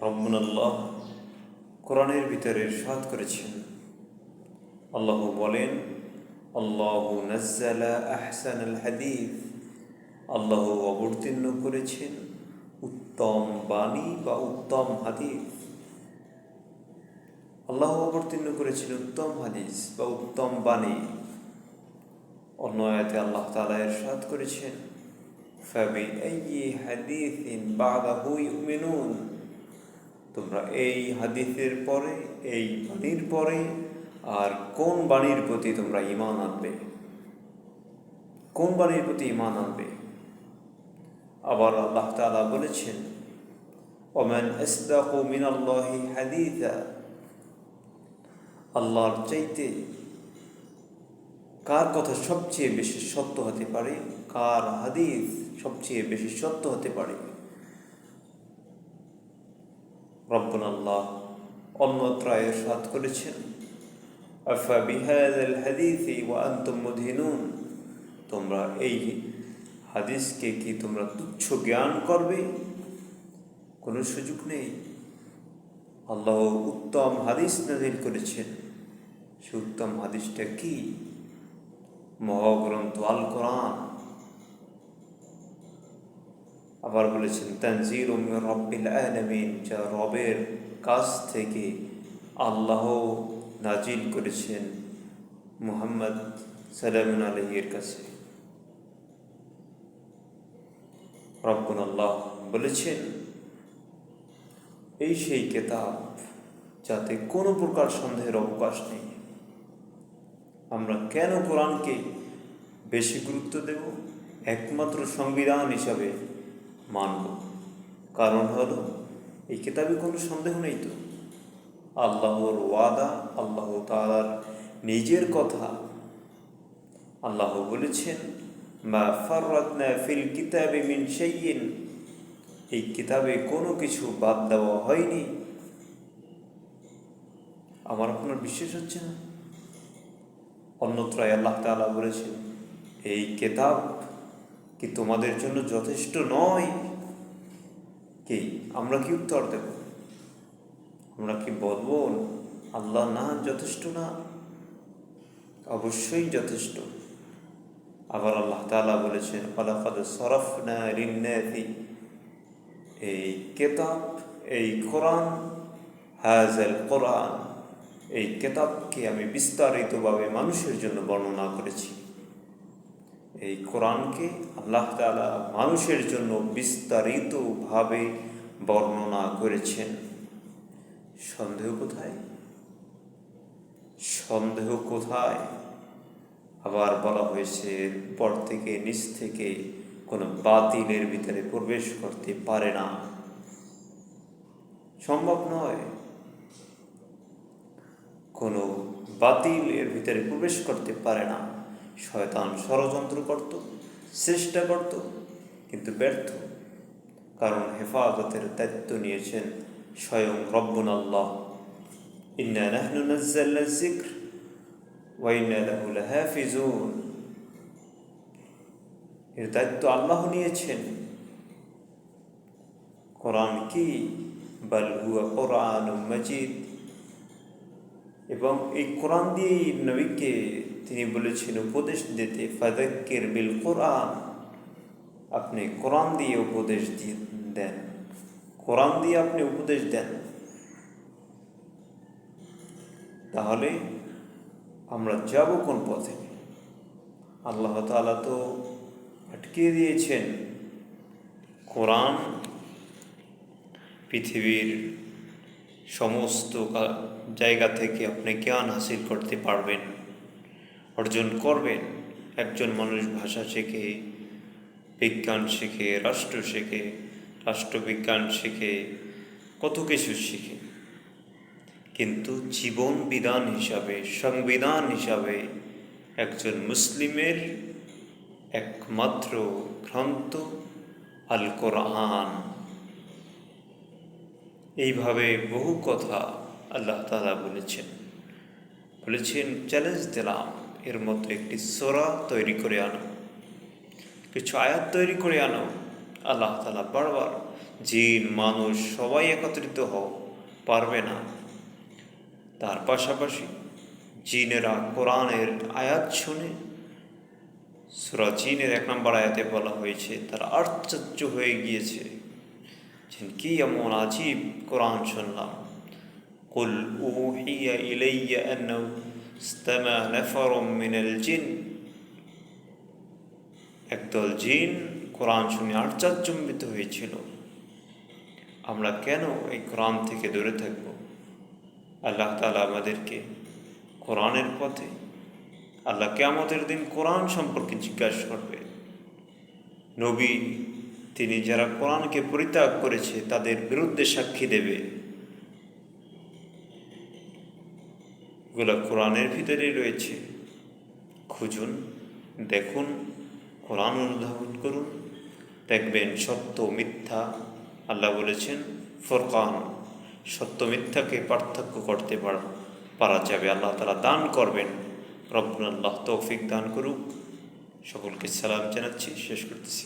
রব্বুনাল্লাহ কোরআনের ভিতরে ইরশাদ করেছেন, আল্লাহ বলেন, আল্লাহু নাজ্জালা আহসানাল হাদিস, আল্লাহ অবতীর্ণ করেছেন উত্তম বাণী বা উত্তম হাদিস। আল্লাহ অবতীর্ণ করেছেন উত্তম হাদিস বা উত্তম বাণী। অন্য আয়াতে আল্লাহ তাআলা ইরশাদ করেছেন, ফাবিআইয়ি হাদিসিন বা'দাহু ইউমিনুন, তোমরা এই হাদিসের পরে, এই বাণীর পরে আর কোন বাণীর প্রতি তোমরা ঈমান আনবে? কোন বাণীর প্রতি ঈমান আনবে? আবার আল্লাহ তাআলা বলেছেন, ওমান আসদাকু মিনাল্লাহি হাদিসা, আল্লাহর চাইতে কার কথা সবচেয়ে বেশি সত্য হতে পারে? কার হাদিস সবচেয়ে বেশি সত্য হতে পারে? রব্বুনাল্লাহ অন্যত্র ইরশাদ করেছেন, আফা বিহাযাল হাদিসি ওয়া আনতুম মুদহিনুন, তোমরা এই হাদিসকে কি তোমরা তুচ্ছ জ্ঞান করবে? কোনো সুযোগ নেই। আল্লাহ উত্তম হাদিস নাযিল করেছেন। সে উত্তম হাদিসটা কি? মহাগ্রন্থ আল কোরআন। আবার বলেছেন, তানজিলুম মির রাব্বিল আলামিন, যা রবের কাছ থেকে আল্লাহ নাজিল করেছেন মুহাম্মদ সাল্লাল্লাহু আলাইহির কাছে। রব্বুনাল্লাহ বলেছেন, এই সেই কিতাব যাতে কোনো প্রকার সন্দেহের অবকাশ নেই। আমরা কেন কোরআনকে বেশি গুরুত্ব দেব? একমাত্র সংবিধান হিসাবে মানব। কারণ হলো, এই কিতাবে কোনো সন্দেহ নেই তো। আল্লাহর ওয়াদা, আল্লাহ তাআলার নিজের কথা। আল্লাহ বলেছেন, মা ফাররাতনা ফিল কিতাবি মিন শাইইন, এই কিতাবে কোনো কিছু বাদ দেওয়া হয়নি। আমার আপনার বিশ্বাস হচ্ছে না? অন্যত্রয় আল্লাহ তাআলা বলেছেন, এই কিতাব কি তোমাদের জন্য যথেষ্ট নয়? কি আমরা কি উত্তর দেব? আমরা কি বলবো আল্লাহ না, যথেষ্ট না? অবশ্যই যথেষ্ট। আবার আল্লাহ তাআলা বলেছেন, ওয়ালাকাদ সারাফনা লিন-নাসি, এই কিতাব, এই কোরআন, হাযাল কোরআন, এই কিতাবকে আমি বিস্তারিতভাবে মানুষের জন্য বর্ণনা করেছি। এই কোরআনকে আল্লাহ তাআলা মানুষের জন্য বিস্তারিতভাবে বর্ণনা করেছেন। সন্দেহ কোথায়? সন্দেহ কোথায়? আবার বলা হয়েছে, উপর থেকে নিচ থেকে কোনো বাতিলের ভিতরে প্রবেশ করতে পারে না, সম্ভব নয়। কোনো বাতিলের ভিতরে প্রবেশ করতে পারে না। শয়তান ষড়যন্ত্র করত, চেষ্টা করত, কিন্তু ব্যর্থ। কারণ হেফাজতের দায়িত্ব নিয়েছেন স্বয়ং রব্বুনাল্লাহ। ইন্না নাহনু নাযালনা যিকর ওয়া ইন্না লাহু লাহাফিজুন, এর দায়িত্ব আল্লাহ নিয়েছেন। কোরআন কি? বাল হুয়া কুরআনুম মাজিদ। এবং এই কোরআন দিয়েই নবীকে তিনি বলেছেন উপদেশ দিতে, ফাযাক্কির বিল কোরআন, আপনি কোরআন দিয়ে উপদেশ দেন, কোরআন দিয়ে আপনি উপদেশ দেন। তাহলে আমরা যাব কোন পথে? আল্লাহ তাআলা তো আটকিয়ে দিয়েছেন। কোরআন পৃথিবীর সমস্ত জায়গা থেকে আপনি জ্ঞান হাসিল করতে পারবেন, অর্জন করবেন। একজন মানুষ ভাষা শেখে, বিজ্ঞান শেখে, রাষ্ট্র শেখে, রাষ্ট্রবিজ্ঞান শেখে, কত কিছু শেখে, কিন্তু জীবন বিধান হিসাবে, সংবিধান হিসাবে একজন মুসলিমের একমাত্র গ্রন্থ আল কোরআন। এইভাবে বহু কথা আল্লাহ তাআলা বলেছেন। চ্যালেঞ্জ দিলাম, এর মতো একটি সূরা তৈরি করে আনো, কিছু আয়াত তৈরি করে আনো। আল্লাহ তাআলা বারবার জিন মানুষ সবাই একত্রিত পারবে না। তার পাশাপাশি জিনেরা কোরআনের আয়াত শুনে, সূরা জিনের 1 নম্বর আয়াতে বলা হয়েছে তারা আশ্চর্য হয়ে গিয়েছে, কি এমন আজীব কোরআন শুনলাম। কুল উহিয়া ইলাইয়া আন্নাহু ইসতামা নাফারুম মিনাল জিন, একদল জিন কোরআন শুনে আশ্চর্যজনিত হয়েছিল। আমরা কেন এই কোরআন থেকে দূরে থাকব? আল্লাহ তাআলা আমাদেরকে কোরআনের পথে, আল্লাহ কিয়ামতের দিন কোরআন সম্পর্কে জিজ্ঞাসা করবে। নবী তিনি যারা কোরআনকে পরিত্যাগ করেছে তাদের বিরুদ্ধে সাক্ষী দেবে। এগুলো কোরআনের ভিতরেই রয়েছে। খুঁজুন, দেখুন, কোরআন অনুধাবন করুন, দেখবেন সত্য মিথ্যা। আল্লাহ বলেছেন ফুরকান, সত্য মিথ্যাকে পার্থক্য করতে পারা যাবে। আল্লাহ তাআলা দান করবেন। রব্বুনা আল্লাহ তৌফিক দান করুক। সকলকে সালাম জানাচ্ছি, শেষ করতেছি।